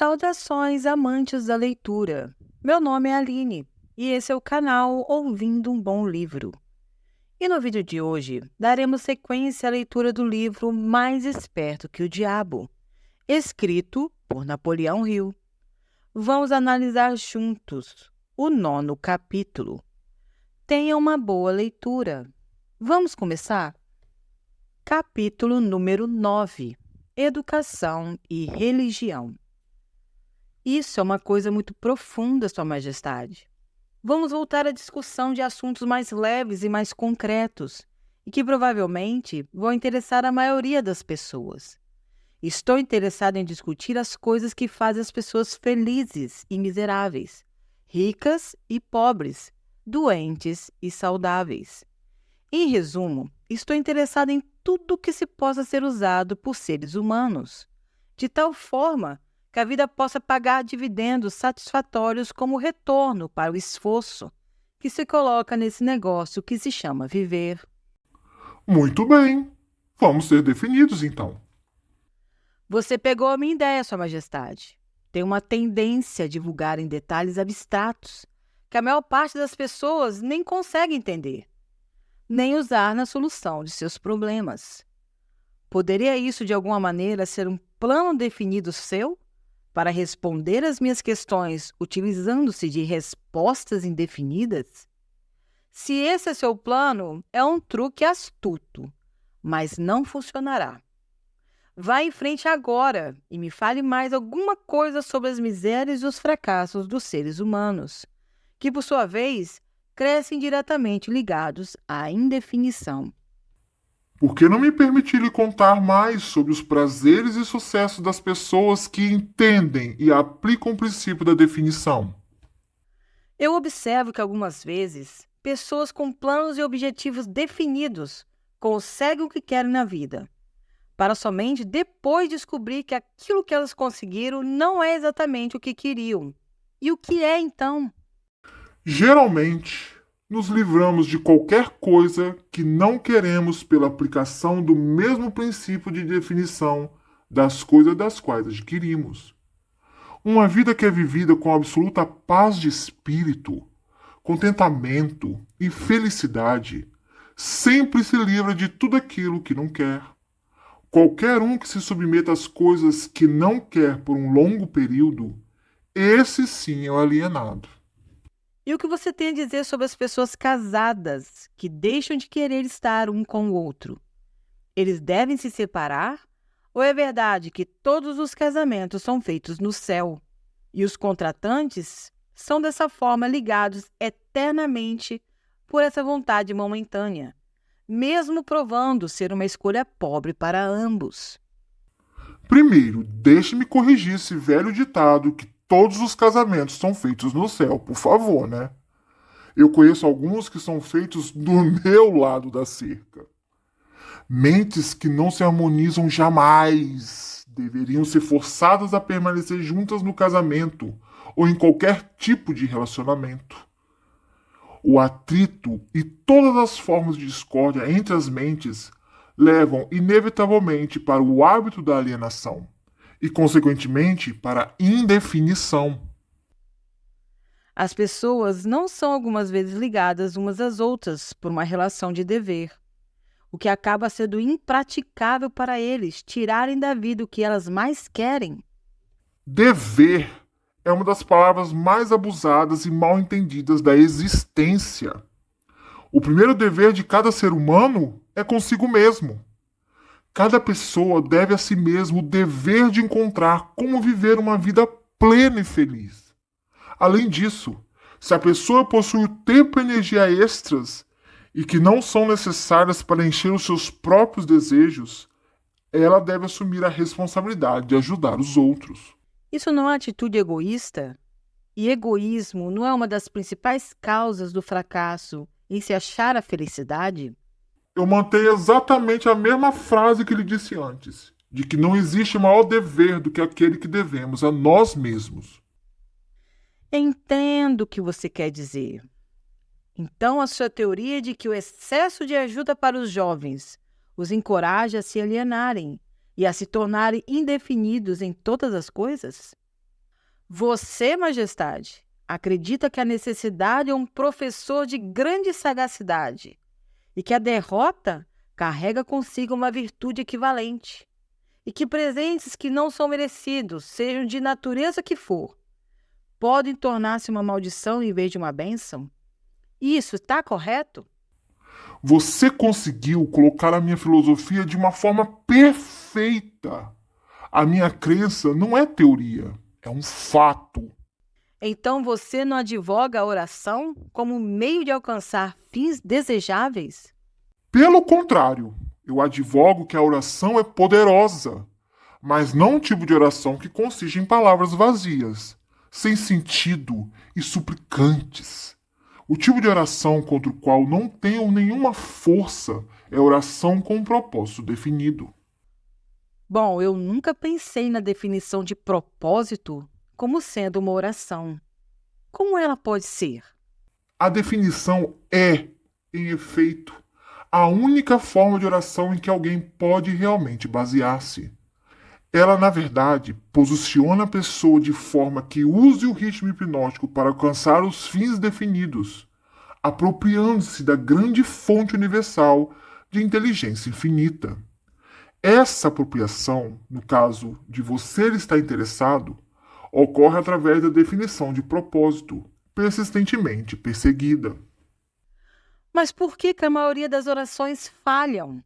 Saudações, amantes da leitura! Meu nome é Aline e esse é o canal Ouvindo um Bom Livro. E no vídeo de hoje, daremos sequência à leitura do livro Mais Esperto que o Diabo, escrito por Napoleão Hill. Vamos analisar juntos o 9º capítulo. Tenha uma boa leitura. Vamos começar? Capítulo número 9. Educação e Religião. Isso é uma coisa muito profunda, Sua Majestade. Vamos voltar à discussão de assuntos mais leves e mais concretos, e que provavelmente vão interessar a maioria das pessoas. Estou interessado em discutir as coisas que fazem as pessoas felizes e miseráveis, ricas e pobres, doentes e saudáveis. Em resumo, estou interessado em tudo que se possa ser usado por seres humanos, de tal forma que a vida possa pagar dividendos satisfatórios como retorno para o esforço que se coloca nesse negócio que se chama viver. Muito bem. Vamos ser definidos, então. Você pegou a minha ideia, Sua Majestade. Tem uma tendência a divulgar em detalhes abstratos que a maior parte das pessoas nem consegue entender, nem usar na solução de seus problemas. Poderia isso, de alguma maneira, ser um plano definido seu para responder às minhas questões utilizando-se de respostas indefinidas? Se esse é seu plano, é um truque astuto, mas não funcionará. Vá em frente agora e me fale mais alguma coisa sobre as misérias e os fracassos dos seres humanos, que, por sua vez, crescem diretamente ligados à indefinição. Por que não me permitir lhe contar mais sobre os prazeres e sucessos das pessoas que entendem e aplicam o princípio da definição? Eu observo que algumas vezes pessoas com planos e objetivos definidos conseguem o que querem na vida, para somente depois descobrir que aquilo que elas conseguiram não é exatamente o que queriam. E o que é então? Geralmente, nos livramos de qualquer coisa que não queremos pela aplicação do mesmo princípio de definição das coisas das quais adquirimos. Uma vida que é vivida com absoluta paz de espírito, contentamento e felicidade sempre se livra de tudo aquilo que não quer. Qualquer um que se submeta às coisas que não quer por um longo período, esse sim é o alienado. E o que você tem a dizer sobre as pessoas casadas que deixam de querer estar um com o outro? Eles devem se separar? Ou é verdade que todos os casamentos são feitos no céu e os contratantes são dessa forma ligados eternamente por essa vontade momentânea, mesmo provando ser uma escolha pobre para ambos? Primeiro, deixe-me corrigir esse velho ditado que todos os casamentos são feitos no céu, por favor, né? Eu conheço alguns que são feitos do meu lado da cerca. Mentes que não se harmonizam jamais deveriam ser forçadas a permanecer juntas no casamento ou em qualquer tipo de relacionamento. O atrito e todas as formas de discórdia entre as mentes levam inevitavelmente para o hábito da alienação e, consequentemente, para a indefinição. As pessoas não são algumas vezes ligadas umas às outras por uma relação de dever, o que acaba sendo impraticável para eles tirarem da vida o que elas mais querem. Dever é uma das palavras mais abusadas e mal entendidas da existência. O primeiro dever de cada ser humano é consigo mesmo. Cada pessoa deve a si mesmo o dever de encontrar como viver uma vida plena e feliz. Além disso, se a pessoa possui tempo e energia extras e que não são necessárias para encher os seus próprios desejos, ela deve assumir a responsabilidade de ajudar os outros. Isso não é atitude egoísta? E egoísmo não é uma das principais causas do fracasso em se achar a felicidade? Eu mantenho exatamente a mesma frase que lhe disse antes, de que não existe maior dever do que aquele que devemos a nós mesmos. Entendo o que você quer dizer. Então, a sua teoria de que o excesso de ajuda para os jovens os encoraja a se alienarem e a se tornarem indefinidos em todas as coisas? Você, majestade, acredita que a necessidade é um professor de grande sagacidade e que a derrota carrega consigo uma virtude equivalente, e que presentes que não são merecidos, sejam de natureza que for, podem tornar-se uma maldição em vez de uma bênção? Isso está correto? Você conseguiu colocar a minha filosofia de uma forma perfeita. A minha crença não é teoria, é um fato. Então você não advoga a oração como meio de alcançar fins desejáveis? Pelo contrário, eu advogo que a oração é poderosa, mas não um tipo de oração que consiste em palavras vazias, sem sentido e suplicantes. O tipo de oração contra o qual não tenho nenhuma força é oração com um propósito definido. Bom, eu nunca pensei na definição de propósito como sendo uma oração. Como ela pode ser? A definição é, em efeito, a única forma de oração em que alguém pode realmente basear-se. Ela, na verdade, posiciona a pessoa de forma que use o ritmo hipnótico para alcançar os fins definidos, apropriando-se da grande fonte universal de inteligência infinita. Essa apropriação, no caso de você estar interessado, ocorre através da definição de propósito, persistentemente perseguida. Mas por que a maioria das orações falham?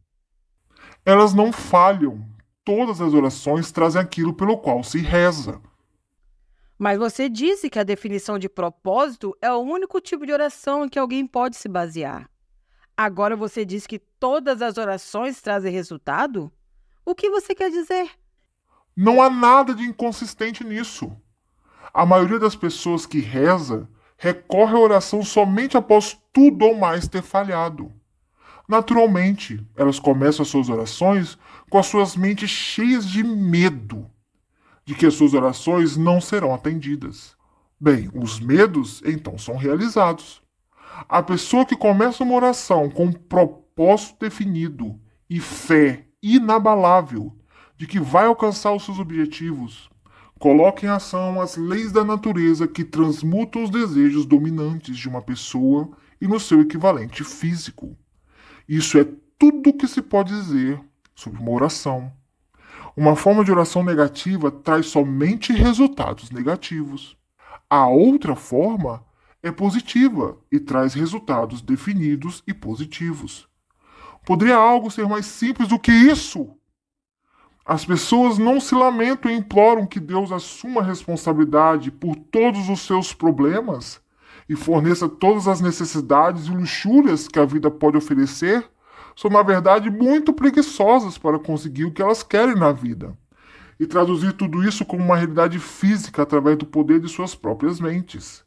Elas não falham. Todas as orações trazem aquilo pelo qual se reza. Mas você disse que a definição de propósito é o único tipo de oração em que alguém pode se basear. Agora você diz que todas as orações trazem resultado? O que você quer dizer? Não há nada de inconsistente nisso. A maioria das pessoas que reza recorre à oração somente após tudo ou mais ter falhado. Naturalmente, elas começam as suas orações com as suas mentes cheias de medo de que as suas orações não serão atendidas. Bem, os medos então são realizados. A pessoa que começa uma oração com um propósito definido e fé inabalável de que vai alcançar os seus objetivos, coloca em ação as leis da natureza que transmutam os desejos dominantes de uma pessoa e no seu equivalente físico. Isso é tudo o que se pode dizer sobre uma oração. Uma forma de oração negativa traz somente resultados negativos. A outra forma é positiva e traz resultados definidos e positivos. Poderia algo ser mais simples do que isso? As pessoas não se lamentam e imploram que Deus assuma a responsabilidade por todos os seus problemas e forneça todas as necessidades e luxúrias que a vida pode oferecer. São, na verdade, muito preguiçosas para conseguir o que elas querem na vida e traduzir tudo isso como uma realidade física através do poder de suas próprias mentes.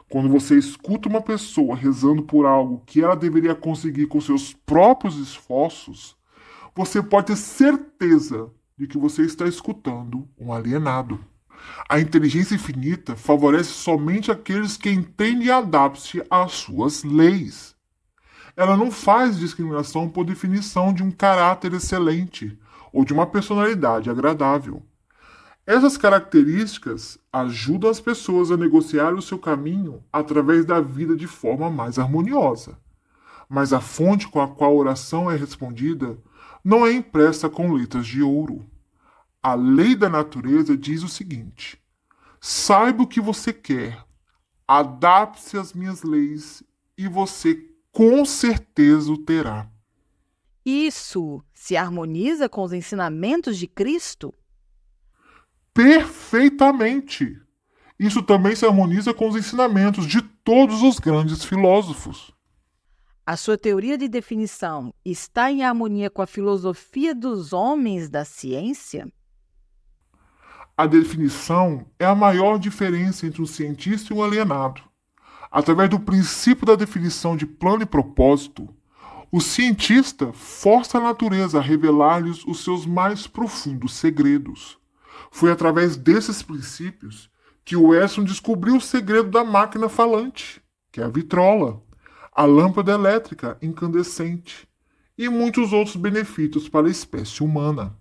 Quando você escuta uma pessoa rezando por algo que ela deveria conseguir com seus próprios esforços, você pode ter certeza de que você está escutando um alienado. A inteligência infinita favorece somente aqueles que entendem e adaptam-se às suas leis. Ela não faz discriminação por definição de um caráter excelente ou de uma personalidade agradável. Essas características ajudam as pessoas a negociar o seu caminho através da vida de forma mais harmoniosa. Mas a fonte com a qual a oração é respondida não é impressa com letras de ouro. A lei da natureza diz o seguinte: saiba o que você quer, adapte-se às minhas leis e você com certeza o terá. Isso se harmoniza com os ensinamentos de Cristo? Perfeitamente! Isso também se harmoniza com os ensinamentos de todos os grandes filósofos. A sua teoria de definição está em harmonia com a filosofia dos homens da ciência? A definição é a maior diferença entre um cientista e um alienado. Através do princípio da definição de plano e propósito, o cientista força a natureza a revelar-lhes os seus mais profundos segredos. Foi através desses princípios que o Edison descobriu o segredo da máquina falante, que é a vitrola, a lâmpada elétrica incandescente e muitos outros benefícios para a espécie humana.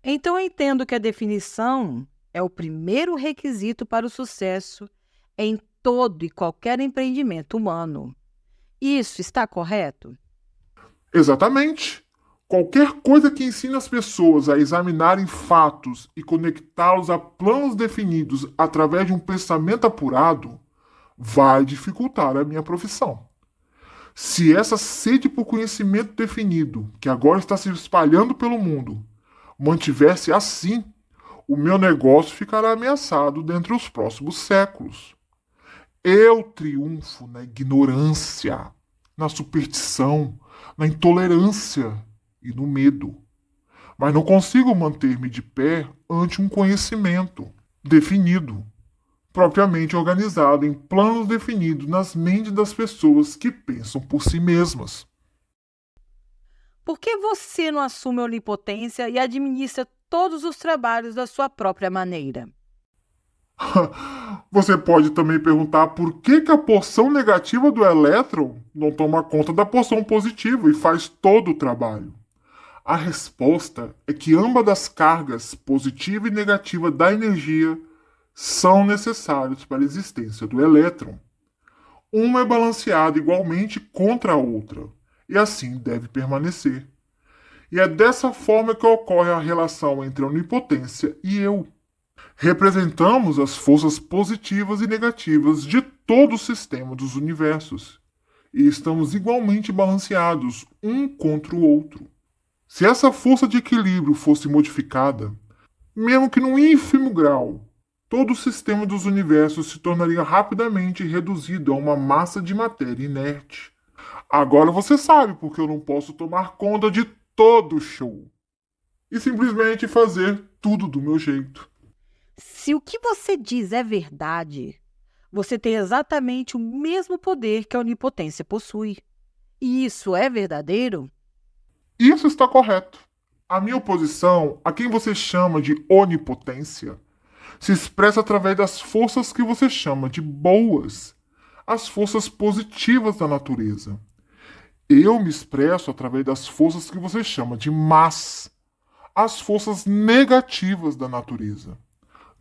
Então eu entendo que a definição é o primeiro requisito para o sucesso em todo e qualquer empreendimento humano. Isso está correto? Exatamente. Qualquer coisa que ensine as pessoas a examinarem fatos e conectá-los a planos definidos através de um pensamento apurado vai dificultar a minha profissão. Se essa sede por conhecimento definido, que agora está se espalhando pelo mundo, mantiver-se assim, o meu negócio ficará ameaçado dentre os próximos séculos. Eu triunfo na ignorância, na superstição, na intolerância e no medo. Mas não consigo manter-me de pé ante um conhecimento definido, propriamente organizado em planos definidos nas mentes das pessoas que pensam por si mesmas. Por que você não assume a onipotência e administra todos os trabalhos da sua própria maneira? Você pode também perguntar por que a porção negativa do elétron não toma conta da porção positiva e faz todo o trabalho. A resposta é que ambas as cargas, positiva e negativa da energia, são necessárias para a existência do elétron. Uma é balanceada igualmente contra a outra, e assim deve permanecer. E é dessa forma que ocorre a relação entre a onipotência e eu. Representamos as forças positivas e negativas de todo o sistema dos universos, e estamos igualmente balanceados um contra o outro. Se essa força de equilíbrio fosse modificada, mesmo que num ínfimo grau, todo o sistema dos universos se tornaria rapidamente reduzido a uma massa de matéria inerte. Agora você sabe porque eu não posso tomar conta de todo o show e simplesmente fazer tudo do meu jeito. Se o que você diz é verdade, você tem exatamente o mesmo poder que a onipotência possui. E isso é verdadeiro? Isso está correto. A minha oposição a quem você chama de onipotência se expressa através das forças que você chama de boas, as forças positivas da natureza. Eu me expresso através das forças que você chama de más, as forças negativas da natureza.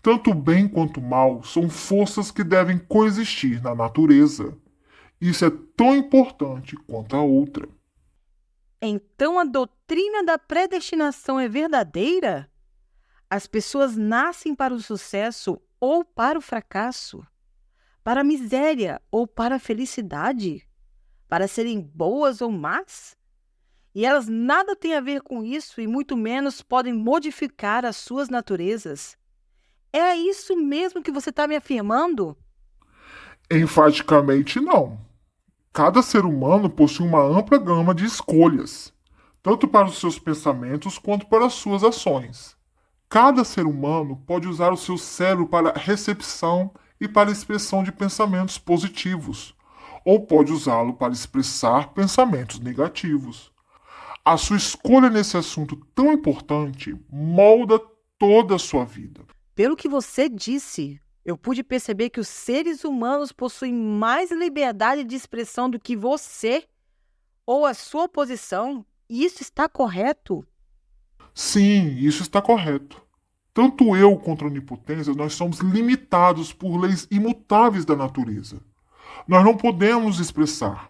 Tanto o bem quanto o mal são forças que devem coexistir na natureza. Isso é tão importante quanto a outra. Então a doutrina da predestinação é verdadeira? As pessoas nascem para o sucesso ou para o fracasso? Para a miséria ou para a felicidade? Para serem boas ou más? E elas nada têm a ver com isso e muito menos podem modificar as suas naturezas. É isso mesmo que você está me afirmando? Enfaticamente não. Cada ser humano possui uma ampla gama de escolhas, tanto para os seus pensamentos quanto para as suas ações. Cada ser humano pode usar o seu cérebro para recepção e para expressão de pensamentos positivos, ou pode usá-lo para expressar pensamentos negativos. A sua escolha nesse assunto tão importante molda toda a sua vida. Pelo que você disse, eu pude perceber que os seres humanos possuem mais liberdade de expressão do que você ou a sua oposição. Isso está correto? Sim, isso está correto. Tanto eu quanto a onipotência, nós somos limitados por leis imutáveis da natureza. Nós não podemos expressar,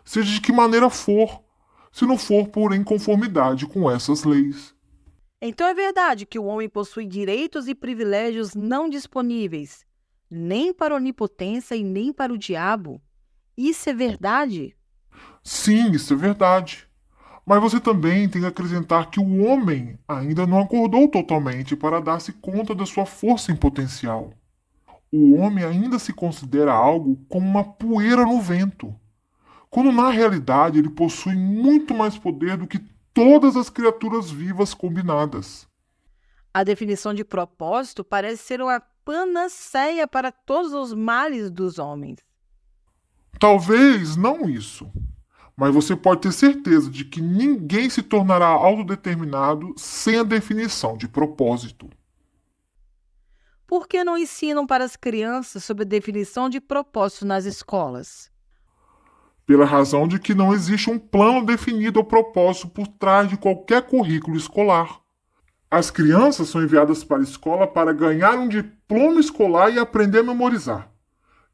seja de que maneira for, se não for por inconformidade com essas leis. Então é verdade que o homem possui direitos e privilégios não disponíveis, nem para a onipotência e nem para o diabo. Isso é verdade? Sim, isso é verdade. Mas você também tem que acrescentar que o homem ainda não acordou totalmente para dar-se conta da sua força em potencial. O homem ainda se considera algo como uma poeira no vento, quando na realidade ele possui muito mais poder do que todas as criaturas vivas combinadas. A definição de propósito parece ser uma panaceia para todos os males dos homens. Talvez não isso, mas você pode ter certeza de que ninguém se tornará autodeterminado sem a definição de propósito. Por que não ensinam para as crianças sobre a definição de propósito nas escolas? Pela razão de que não existe um plano definido ao propósito por trás de qualquer currículo escolar. As crianças são enviadas para a escola para ganhar um diploma escolar e aprender a memorizar,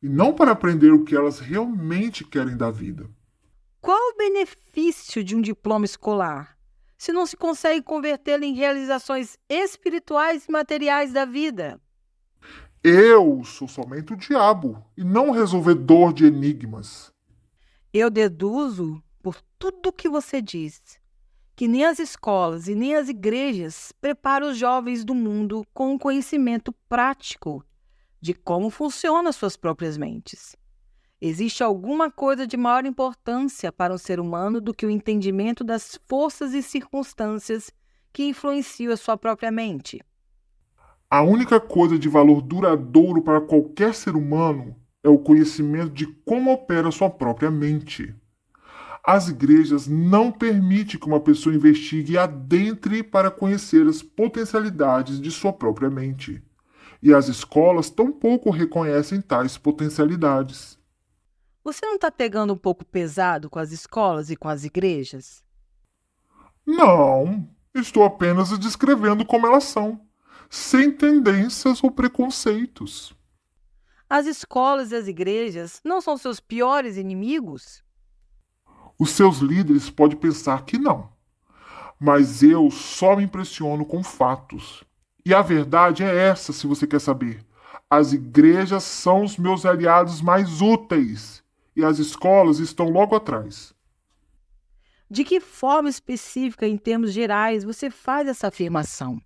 e não para aprender o que elas realmente querem da vida. Qual o benefício de um diploma escolar, se não se consegue convertê-lo em realizações espirituais e materiais da vida? Eu sou somente o diabo e não o resolvedor de enigmas. Eu deduzo, por tudo o que você diz, que nem as escolas e nem as igrejas preparam os jovens do mundo com um conhecimento prático de como funcionam suas próprias mentes. Existe alguma coisa de maior importância para um ser humano do que o entendimento das forças e circunstâncias que influenciam a sua própria mente? A única coisa de valor duradouro para qualquer ser humano é o conhecimento de como opera sua própria mente. As igrejas não permitem que uma pessoa investigue e adentre para conhecer as potencialidades de sua própria mente. E as escolas tampouco reconhecem tais potencialidades. Você não está pegando um pouco pesado com as escolas e com as igrejas? Não, estou apenas descrevendo como elas são, sem tendências ou preconceitos. As escolas e as igrejas não são seus piores inimigos? Os seus líderes podem pensar que não, mas eu só me impressiono com fatos. E a verdade é essa, se você quer saber. As igrejas são os meus aliados mais úteis e as escolas estão logo atrás. De que forma específica, em termos gerais, você faz essa afirmação?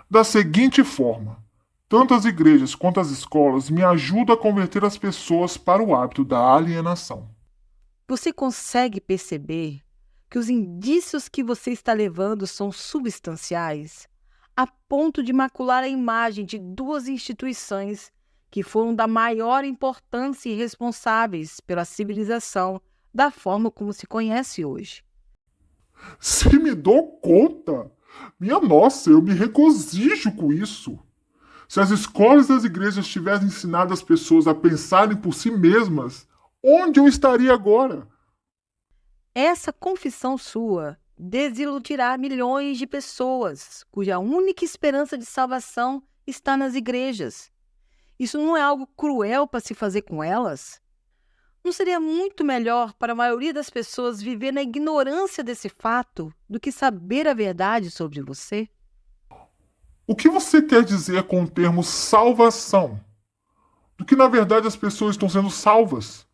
Da seguinte forma: tanto as igrejas quanto as escolas me ajudam a converter as pessoas para o hábito da alienação. Você consegue perceber que os indícios que você está levando são substanciais, a ponto de macular a imagem de duas instituições que foram da maior importância e responsáveis pela civilização da forma como se conhece hoje? Se me dou conta, minha nossa, eu me regozijo com isso. Se as escolas e as igrejas tivessem ensinado as pessoas a pensarem por si mesmas, onde eu estaria agora? Essa confissão sua desiludirá milhões de pessoas cuja única esperança de salvação está nas igrejas. Isso não é algo cruel para se fazer com elas? Não seria muito melhor para a maioria das pessoas viver na ignorância desse fato do que saber a verdade sobre você? O que você quer dizer com o termo salvação? Do que na verdade as pessoas estão sendo salvas?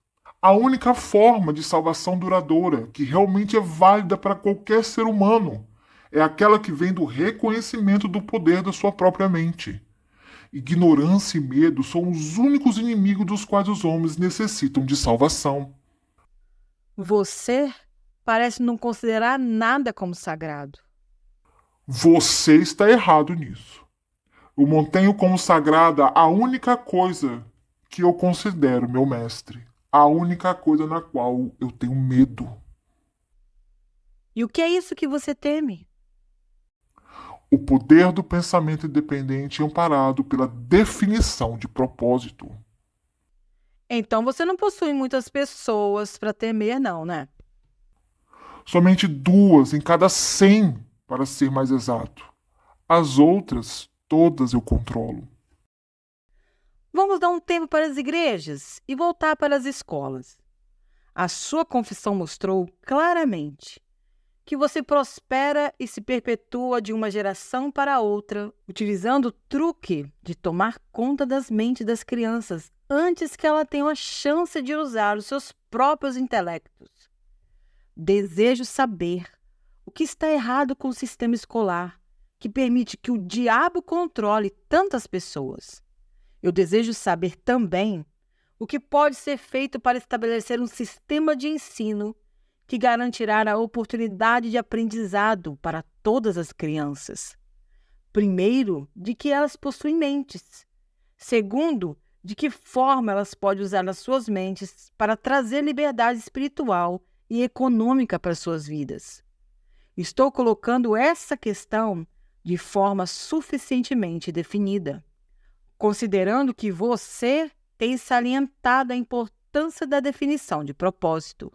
A única forma de salvação duradoura, que realmente é válida para qualquer ser humano, é aquela que vem do reconhecimento do poder da sua própria mente. Ignorância e medo são os únicos inimigos dos quais os homens necessitam de salvação. Você parece não considerar nada como sagrado. Você está errado nisso. Eu mantenho como sagrada a única coisa que eu considero meu mestre. A única coisa na qual eu tenho medo. E o que é isso que você teme? O poder do pensamento independente é amparado pela definição de propósito. Então você não possui muitas pessoas para temer, não, né? Somente 2 em cada 100, para ser mais exato. As outras, todas eu controlo. Vamos dar um tempo para as igrejas e voltar para as escolas. A sua confissão mostrou claramente que você prospera e se perpetua de uma geração para outra, utilizando o truque de tomar conta das mentes das crianças antes que elas tenham a chance de usar os seus próprios intelectos. Desejo saber o que está errado com o sistema escolar, que permite que o diabo controle tantas pessoas. Eu desejo saber também o que pode ser feito para estabelecer um sistema de ensino que garantirá a oportunidade de aprendizado para todas as crianças. Primeiro, de que elas possuem mentes. Segundo, de que forma elas podem usar as suas mentes para trazer liberdade espiritual e econômica para suas vidas. Estou colocando essa questão de forma suficientemente definida, considerando que você tem salientado a importância da definição de propósito.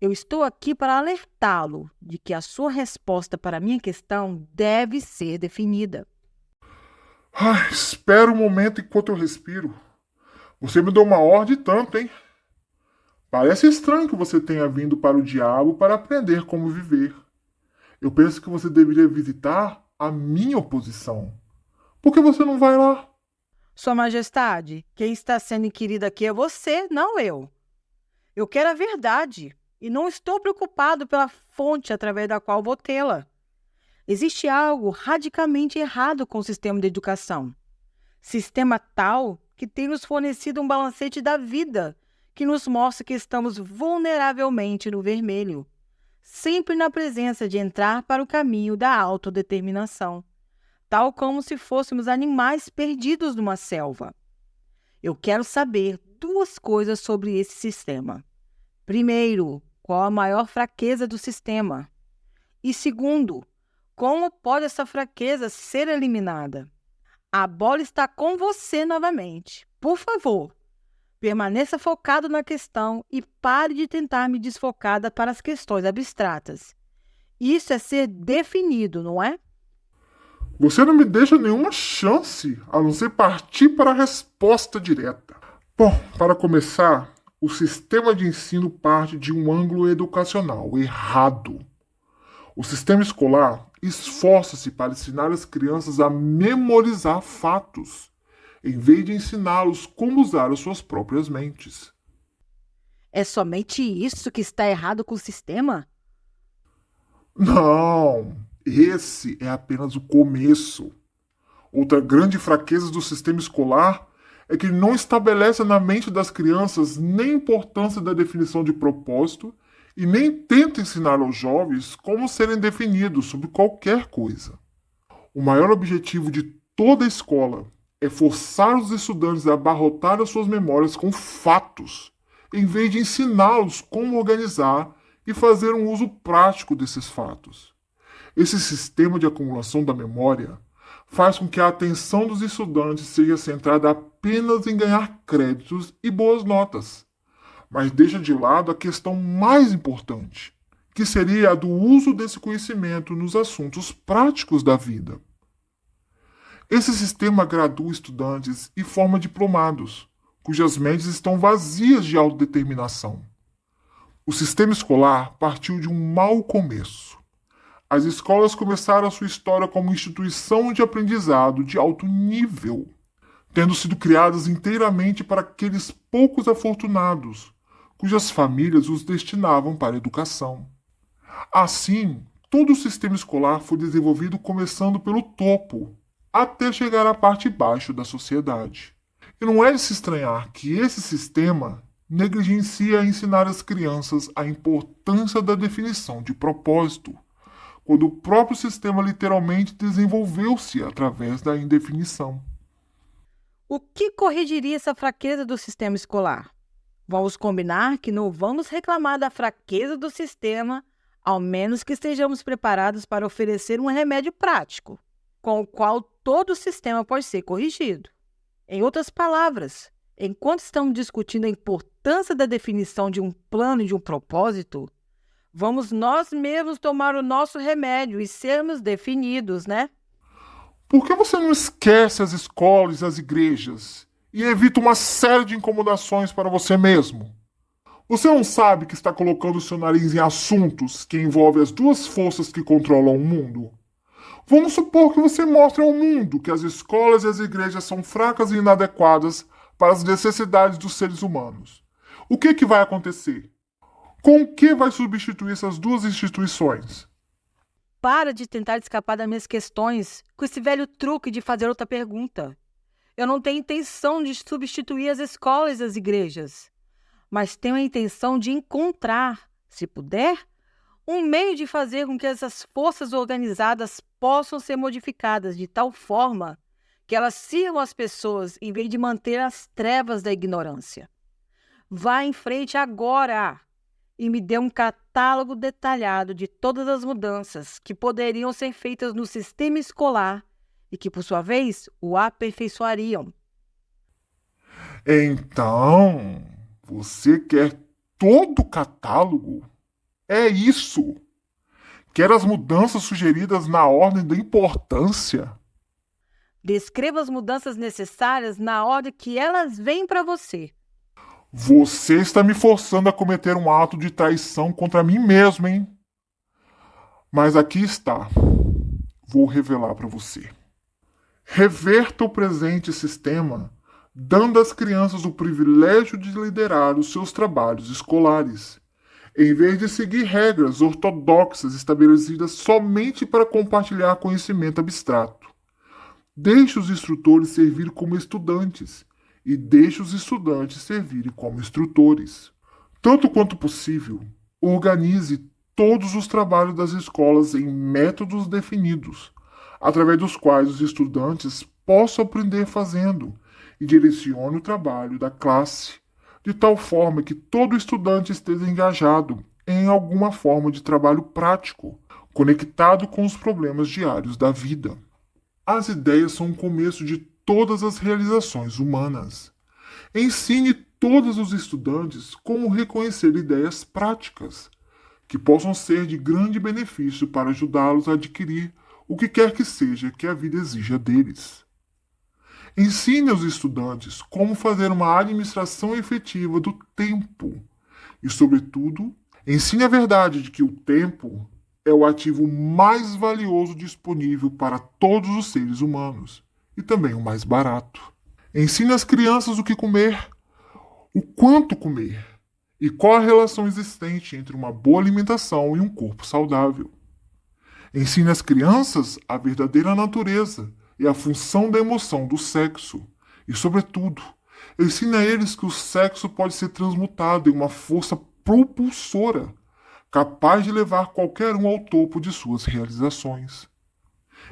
Eu estou aqui para alertá-lo de que a sua resposta para a minha questão deve ser definida. Ai, espera um momento enquanto eu respiro. Você me deu uma ordem tanto, hein? Parece estranho que você tenha vindo para o diabo para aprender como viver. Eu penso que você deveria visitar a minha oposição. Por que você não vai lá? Sua Majestade, quem está sendo inquirido aqui é você, não eu. Eu quero a verdade e não estou preocupado pela fonte através da qual vou tê-la. Existe algo radicalmente errado com o sistema de educação. Sistema tal que tem nos fornecido um balancete da vida que nos mostra que estamos vulneravelmente no vermelho, sempre na presença de entrar para o caminho da autodeterminação, tal como se fôssemos animais perdidos numa selva. Eu quero saber duas coisas sobre esse sistema. Primeiro, qual a maior fraqueza do sistema? E segundo, como pode essa fraqueza ser eliminada? A bola está com você novamente. Por favor, permaneça focado na questão e pare de tentar me desfocar para as questões abstratas. Isso é ser definido, não é? Você não me deixa nenhuma chance a não ser partir para a resposta direta. Bom, para começar, o sistema de ensino parte de um ângulo educacional errado. O sistema escolar esforça-se para ensinar as crianças a memorizar fatos, em vez de ensiná-los como usar as suas próprias mentes. É somente isso que está errado com o sistema? Não, esse é apenas o começo. Outra grande fraqueza do sistema escolar é que não estabelece na mente das crianças nem a importância da definição de propósito e nem tenta ensinar aos jovens como serem definidos sobre qualquer coisa. O maior objetivo de toda a escola é forçar os estudantes a abarrotar as suas memórias com fatos, em vez de ensiná-los como organizar e fazer um uso prático desses fatos. Esse sistema de acumulação da memória faz com que a atenção dos estudantes seja centrada apenas em ganhar créditos e boas notas, mas deixa de lado a questão mais importante, que seria a do uso desse conhecimento nos assuntos práticos da vida. Esse sistema gradua estudantes e forma diplomados, cujas mentes estão vazias de autodeterminação. O sistema escolar partiu de um mau começo. As escolas começaram a sua história como instituição de aprendizado de alto nível, tendo sido criadas inteiramente para aqueles poucos afortunados, cujas famílias os destinavam para a educação. Assim, todo o sistema escolar foi desenvolvido começando pelo topo, até chegar à parte baixa da sociedade. E não é de se estranhar que esse sistema negligencia ensinar às crianças a importância da definição de propósito, quando o próprio sistema literalmente desenvolveu-se através da indefinição. O que corrigiria essa fraqueza do sistema escolar? Vamos combinar que não vamos reclamar da fraqueza do sistema, ao menos que estejamos preparados para oferecer um remédio prático, com o qual todo o sistema pode ser corrigido. Em outras palavras, enquanto estamos discutindo a importância da definição de um plano e de um propósito, vamos nós mesmos tomar o nosso remédio e sermos definidos, né? Por que você não esquece as escolas e as igrejas e evita uma série de incomodações para você mesmo? Você não sabe que está colocando o seu nariz em assuntos que envolvem as duas forças que controlam o mundo? Vamos supor que você mostre ao mundo que as escolas e as igrejas são fracas e inadequadas para as necessidades dos seres humanos. O que vai acontecer? Com o que vai substituir essas duas instituições? Para de tentar escapar das minhas questões com esse velho truque de fazer outra pergunta. Eu não tenho intenção de substituir as escolas e as igrejas, mas tenho a intenção de encontrar, se puder, um meio de fazer com que essas forças organizadas possam ser modificadas de tal forma que elas sirvam as pessoas em vez de manter as trevas da ignorância. Vá em frente agora e me dê um catálogo detalhado de todas as mudanças que poderiam ser feitas no sistema escolar e que, por sua vez, o aperfeiçoariam. Então, você quer todo o catálogo? É isso. Quer as mudanças sugeridas na ordem da importância? Descreva as mudanças necessárias na hora que elas vêm para você. Você está me forçando a cometer um ato de traição contra mim mesmo, hein? Mas aqui está. Vou revelar para você. Reverta o presente sistema, dando às crianças o privilégio de liderar os seus trabalhos escolares, em vez de seguir regras ortodoxas estabelecidas somente para compartilhar conhecimento abstrato. Deixe os instrutores servir como estudantes e deixe os estudantes servirem como instrutores. Tanto quanto possível, organize todos os trabalhos das escolas em métodos definidos, através dos quais os estudantes possam aprender fazendo e direcione o trabalho da classe, de tal forma que todo estudante esteja engajado em alguma forma de trabalho prático, conectado com os problemas diários da vida. As ideias são o começo de todas as realizações humanas. Ensine todos os estudantes como reconhecer ideias práticas, que possam ser de grande benefício para ajudá-los a adquirir o que quer que seja que a vida exija deles. Ensine aos estudantes como fazer uma administração efetiva do tempo e, sobretudo, ensine a verdade de que o tempo é o ativo mais valioso disponível para todos os seres humanos e também o mais barato. Ensine às crianças o que comer, o quanto comer e qual a relação existente entre uma boa alimentação e um corpo saudável. Ensine às crianças a verdadeira natureza e a função da emoção do sexo. E, sobretudo, ensine a eles que o sexo pode ser transmutado em uma força propulsora, capaz de levar qualquer um ao topo de suas realizações.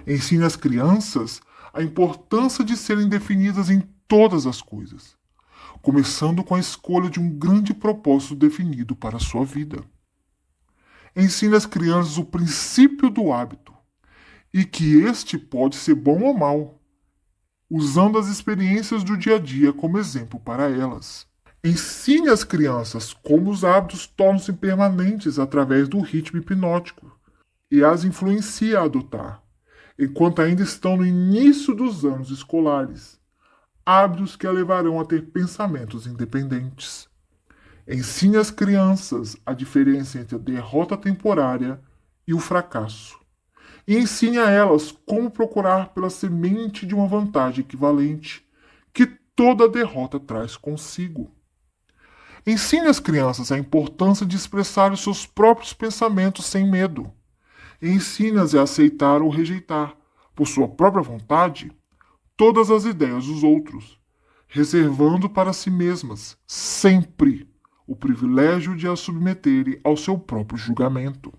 Ensine às crianças a importância de serem definidas em todas as coisas, começando com a escolha de um grande propósito definido para a sua vida. Ensine às crianças o princípio do hábito e que este pode ser bom ou mal, usando as experiências do dia a dia como exemplo para elas. Ensine às crianças como os hábitos tornam-se permanentes através do ritmo hipnótico e as influencia a adotar, enquanto ainda estão no início dos anos escolares, hábitos que a levarão a ter pensamentos independentes. Ensine às crianças a diferença entre a derrota temporária e o fracasso. E ensine a elas como procurar pela semente de uma vantagem equivalente que toda derrota traz consigo. Ensine às crianças a importância de expressar os seus próprios pensamentos sem medo. E ensine-as a aceitar ou rejeitar, por sua própria vontade, todas as ideias dos outros, reservando para si mesmas, sempre, o privilégio de as submeterem ao seu próprio julgamento.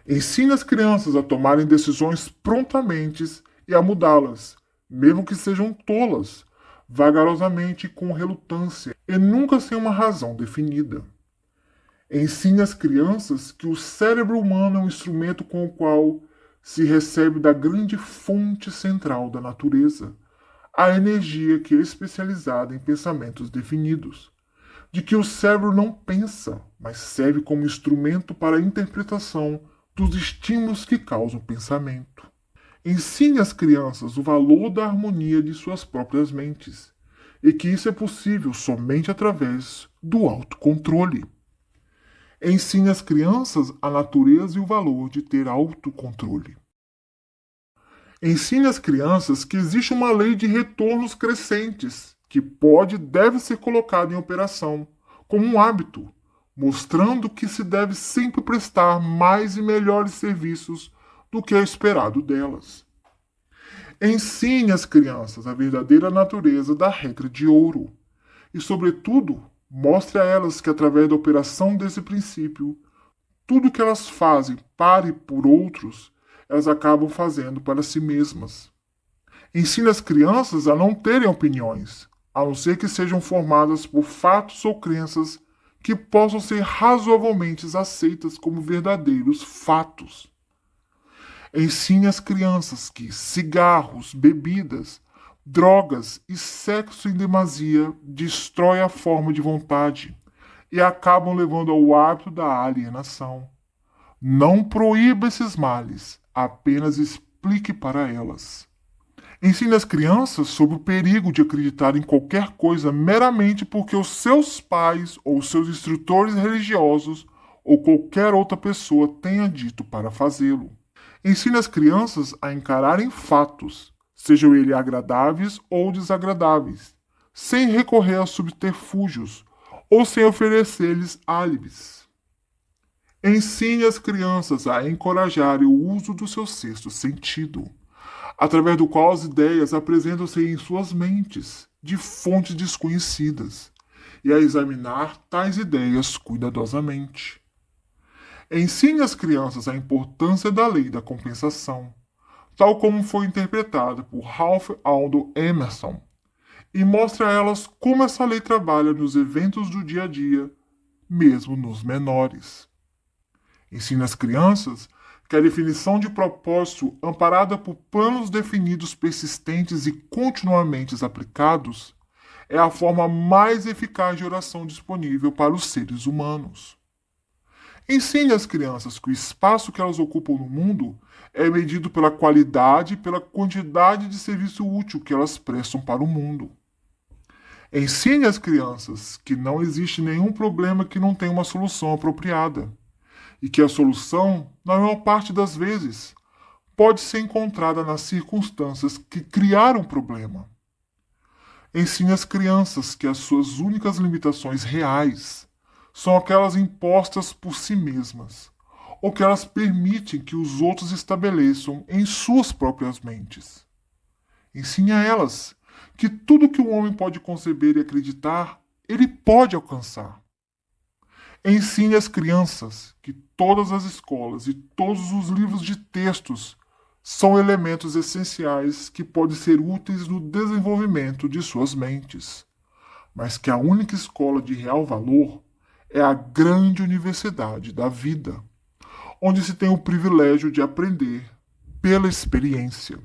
Ensine as crianças a tomarem decisões prontamente e a mudá-las, mesmo que sejam tolas, vagarosamente e com relutância, e nunca sem uma razão definida. Ensine às crianças que o cérebro humano é um instrumento com o qual se recebe da grande fonte central da natureza, a energia que é especializada em pensamentos definidos, de que o cérebro não pensa, mas serve como instrumento para a interpretação dos estímulos que causam pensamento. Ensine às crianças o valor da harmonia de suas próprias mentes, e que isso é possível somente através do autocontrole. Ensine às crianças a natureza e o valor de ter autocontrole. Ensine às crianças que existe uma lei de retornos crescentes, que pode e deve ser colocada em operação, como um hábito, mostrando que se deve sempre prestar mais e melhores serviços do que é esperado delas. Ensine às crianças a verdadeira natureza da regra de ouro e, sobretudo, mostre a elas que, através da operação desse princípio, tudo que elas fazem para e por outros, elas acabam fazendo para si mesmas. Ensine as crianças a não terem opiniões, a não ser que sejam formadas por fatos ou crenças que possam ser razoavelmente aceitas como verdadeiros fatos. Ensine às crianças que cigarros, bebidas, drogas e sexo em demasia destroem a forma de vontade e acabam levando ao hábito da alienação. Não proíba esses males, apenas explique para elas. Ensine as crianças sobre o perigo de acreditar em qualquer coisa meramente porque os seus pais ou seus instrutores religiosos ou qualquer outra pessoa tenha dito para fazê-lo. Ensine as crianças a encararem fatos, sejam eles agradáveis ou desagradáveis, sem recorrer a subterfúgios ou sem oferecer-lhes álibis. Ensine as crianças a encorajarem o uso do seu sexto sentido, através do qual as ideias apresentam-se em suas mentes, de fontes desconhecidas, e a examinar tais ideias cuidadosamente. Ensine às crianças a importância da lei da compensação, tal como foi interpretada por Ralph Waldo Emerson, e mostre a elas como essa lei trabalha nos eventos do dia a dia, mesmo nos menores. Ensine às crianças que a definição de propósito, amparada por planos definidos persistentes e continuamente aplicados, é a forma mais eficaz de oração disponível para os seres humanos. Ensine às crianças que o espaço que elas ocupam no mundo é medido pela qualidade e pela quantidade de serviço útil que elas prestam para o mundo. Ensine às crianças que não existe nenhum problema que não tenha uma solução apropriada e que a solução, na maior parte das vezes, pode ser encontrada nas circunstâncias que criaram o problema. Ensine às crianças que as suas únicas limitações reais são aquelas impostas por si mesmas, ou que elas permitem que os outros estabeleçam em suas próprias mentes. Ensine a elas que tudo que o homem pode conceber e acreditar, ele pode alcançar. Ensine às crianças que todas as escolas e todos os livros de textos são elementos essenciais que podem ser úteis no desenvolvimento de suas mentes, mas que a única escola de real valor é a grande universidade da vida, onde se tem o privilégio de aprender pela experiência.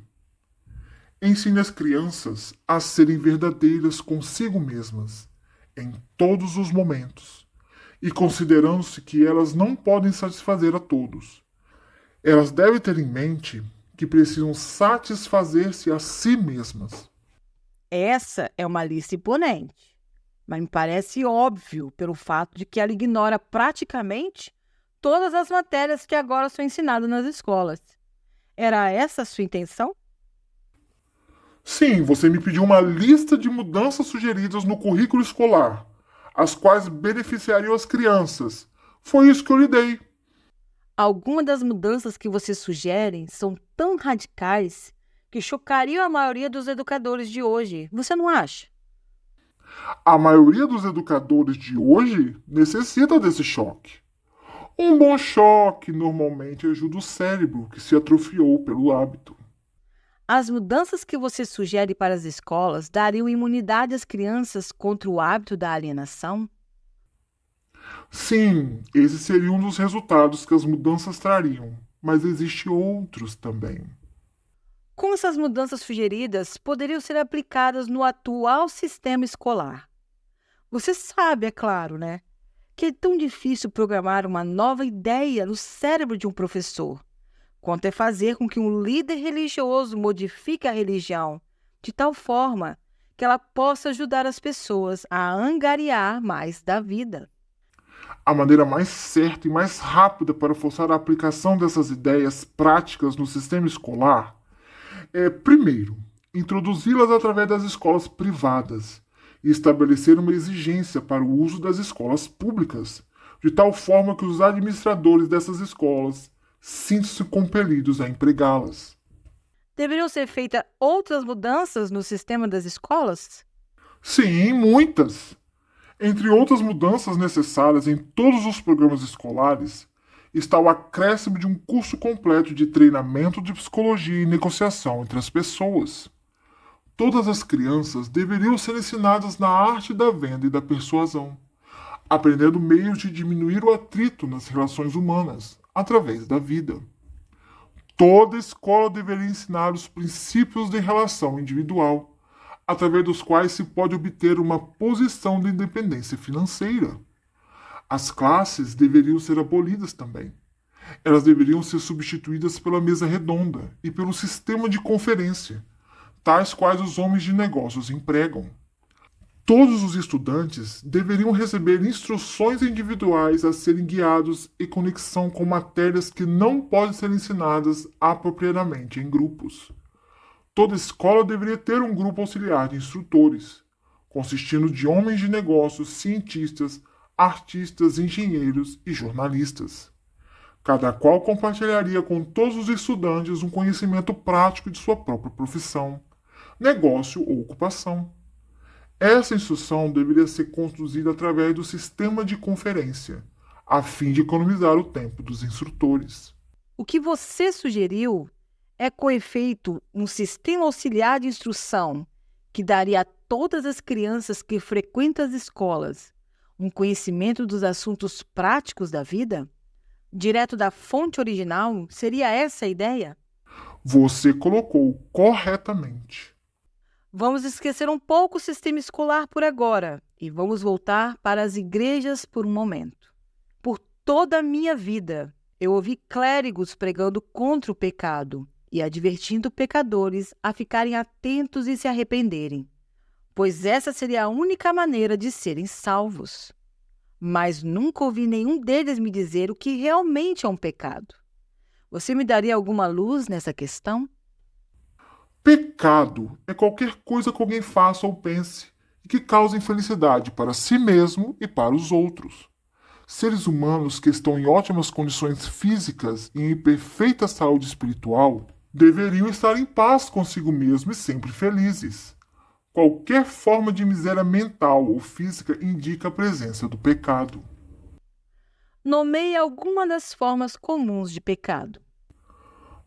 Ensine as crianças a serem verdadeiras consigo mesmas, em todos os momentos, e considerando-se que elas não podem satisfazer a todos. Elas devem ter em mente que precisam satisfazer-se a si mesmas. Essa é uma lista imponente, mas me parece óbvio pelo fato de que ela ignora praticamente todas as matérias que agora são ensinadas nas escolas. Era essa a sua intenção? Sim, você me pediu uma lista de mudanças sugeridas no currículo escolar, as quais beneficiariam as crianças. Foi isso que eu lhe dei. Algumas das mudanças que você sugere são tão radicais que chocariam a maioria dos educadores de hoje. Você não acha? A maioria dos educadores de hoje necessita desse choque. Um bom choque normalmente ajuda o cérebro que se atrofiou pelo hábito. As mudanças que você sugere para as escolas dariam imunidade às crianças contra o hábito da alienação? Sim, esse seria um dos resultados que as mudanças trariam, mas existem outros também. Como essas mudanças sugeridas poderiam ser aplicadas no atual sistema escolar? Você sabe, é claro, né, que é tão difícil programar uma nova ideia no cérebro de um professor, quanto é fazer com que um líder religioso modifique a religião de tal forma que ela possa ajudar as pessoas a angariar mais da vida. A maneira mais certa e mais rápida para forçar a aplicação dessas ideias práticas no sistema escolar é, primeiro, introduzi-las através das escolas privadas e estabelecer uma exigência para o uso das escolas públicas, de tal forma que os administradores dessas escolas sintam-se compelidos a empregá-las. Deveriam ser feitas outras mudanças no sistema das escolas? Sim, muitas. Entre outras mudanças necessárias em todos os programas escolares, está o acréscimo de um curso completo de treinamento de psicologia e negociação entre as pessoas. Todas as crianças deveriam ser ensinadas na arte da venda e da persuasão, aprendendo meios de diminuir o atrito nas relações humanas através da vida. Toda escola deveria ensinar os princípios de relação individual, através dos quais se pode obter uma posição de independência financeira. As classes deveriam ser abolidas também. Elas deveriam ser substituídas pela mesa redonda e pelo sistema de conferência, tais quais os homens de negócios empregam. Todos os estudantes deveriam receber instruções individuais a serem guiados em conexão com matérias que não podem ser ensinadas apropriadamente em grupos. Toda escola deveria ter um grupo auxiliar de instrutores, consistindo de homens de negócios, cientistas, artistas, engenheiros e jornalistas. Cada qual compartilharia com todos os estudantes um conhecimento prático de sua própria profissão, negócio ou ocupação. Essa instrução deveria ser conduzida através do sistema de conferência, a fim de economizar o tempo dos instrutores. O que você sugeriu é, com efeito, um sistema auxiliar de instrução que daria a todas as crianças que frequentam as escolas um conhecimento dos assuntos práticos da vida? Direto da fonte original, seria essa a ideia? Você colocou corretamente. Vamos esquecer um pouco o sistema escolar por agora e vamos voltar para as igrejas por um momento. Por toda a minha vida, eu ouvi clérigos pregando contra o pecado e advertindo pecadores a ficarem atentos e se arrependerem, pois essa seria a única maneira de serem salvos. Mas nunca ouvi nenhum deles me dizer o que realmente é um pecado. Você me daria alguma luz nessa questão? Pecado é qualquer coisa que alguém faça ou pense e que cause infelicidade para si mesmo e para os outros. Seres humanos que estão em ótimas condições físicas e em perfeita saúde espiritual deveriam estar em paz consigo mesmo e sempre felizes. Qualquer forma de miséria mental ou física indica a presença do pecado. Nomeie alguma das formas comuns de pecado.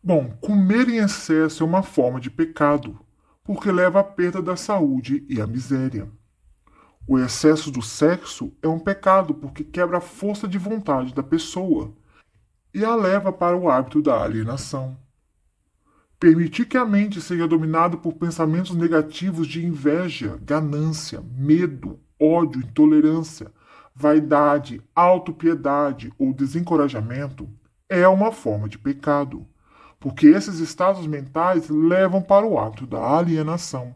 Bom, comer em excesso é uma forma de pecado, porque leva à perda da saúde e à miséria. O excesso do sexo é um pecado porque quebra a força de vontade da pessoa e a leva para o hábito da alienação. Permitir que a mente seja dominada por pensamentos negativos de inveja, ganância, medo, ódio, intolerância, vaidade, autopiedade ou desencorajamento é uma forma de pecado, porque esses estados mentais levam para o ato da alienação.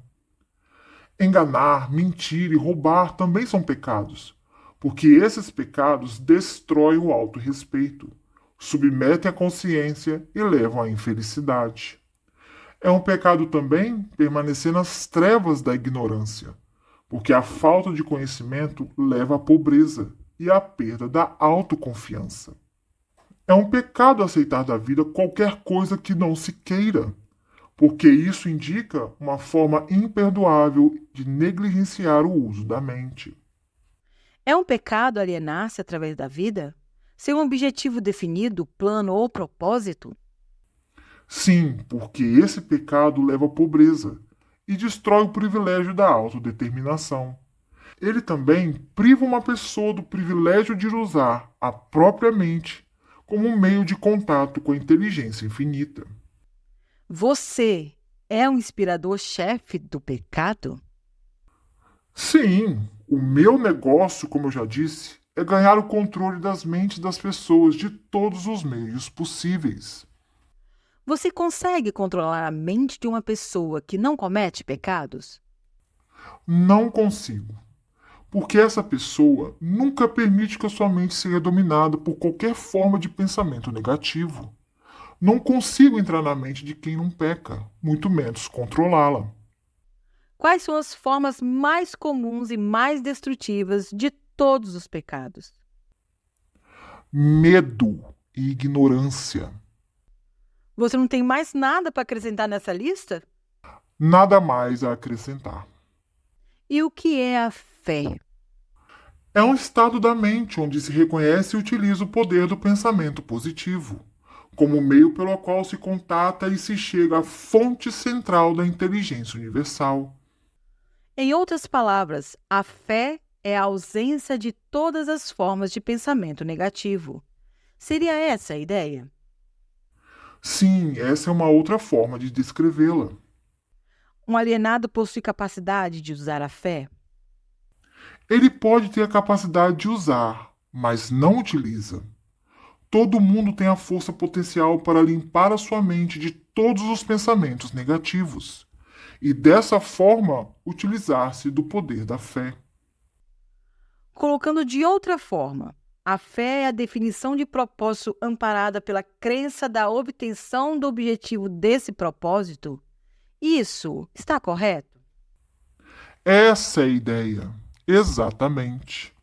Enganar, mentir e roubar também são pecados, porque esses pecados destroem o autorrespeito, submetem a consciência e levam à infelicidade. É um pecado também permanecer nas trevas da ignorância, porque a falta de conhecimento leva à pobreza e à perda da autoconfiança. É um pecado aceitar da vida qualquer coisa que não se queira, porque isso indica uma forma imperdoável de negligenciar o uso da mente. É um pecado alienar-se através da vida? Sem um objetivo definido, plano ou propósito? Sim, porque esse pecado leva à pobreza e destrói o privilégio da autodeterminação. Ele também priva uma pessoa do privilégio de usar a própria mente como um meio de contato com a inteligência infinita. Você é um inspirador-chefe do pecado? Sim, o meu negócio, como eu já disse, é ganhar o controle das mentes das pessoas de todos os meios possíveis. Você consegue controlar a mente de uma pessoa que não comete pecados? Não consigo, porque essa pessoa nunca permite que a sua mente seja dominada por qualquer forma de pensamento negativo. Não consigo entrar na mente de quem não peca, muito menos controlá-la. Quais são as formas mais comuns e mais destrutivas de todos os pecados? Medo e ignorância. Você não tem mais nada para acrescentar nessa lista? Nada mais a acrescentar. E o que é a fé? É um estado da mente onde se reconhece e utiliza o poder do pensamento positivo, como meio pelo qual se contata e se chega à fonte central da inteligência universal. Em outras palavras, a fé é a ausência de todas as formas de pensamento negativo. Seria essa a ideia? Sim, essa é uma outra forma de descrevê-la. Um alienado possui capacidade de usar a fé? Ele pode ter a capacidade de usar, mas não utiliza. Todo mundo tem a força potencial para limpar a sua mente de todos os pensamentos negativos e, dessa forma, utilizar-se do poder da fé. Colocando de outra forma, a fé é a definição de propósito amparada pela crença da obtenção do objetivo desse propósito. Isso está correto? Essa é a ideia. Exatamente.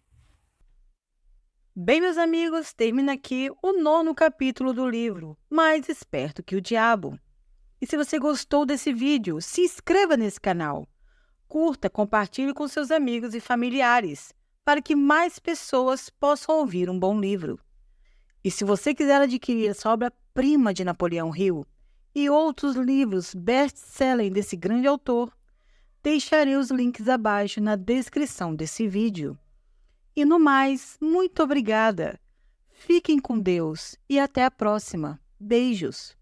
Bem, meus amigos, termina aqui o 9º capítulo do livro Mais Esperto que o Diabo. E se você gostou desse vídeo, se inscreva nesse canal. Curta, compartilhe com seus amigos e familiares, para que mais pessoas possam ouvir um bom livro. E se você quiser adquirir essa obra-prima de Napoleão Hill e outros livros best-selling desse grande autor, deixarei os links abaixo na descrição desse vídeo. E no mais, muito obrigada! Fiquem com Deus e até a próxima. Beijos!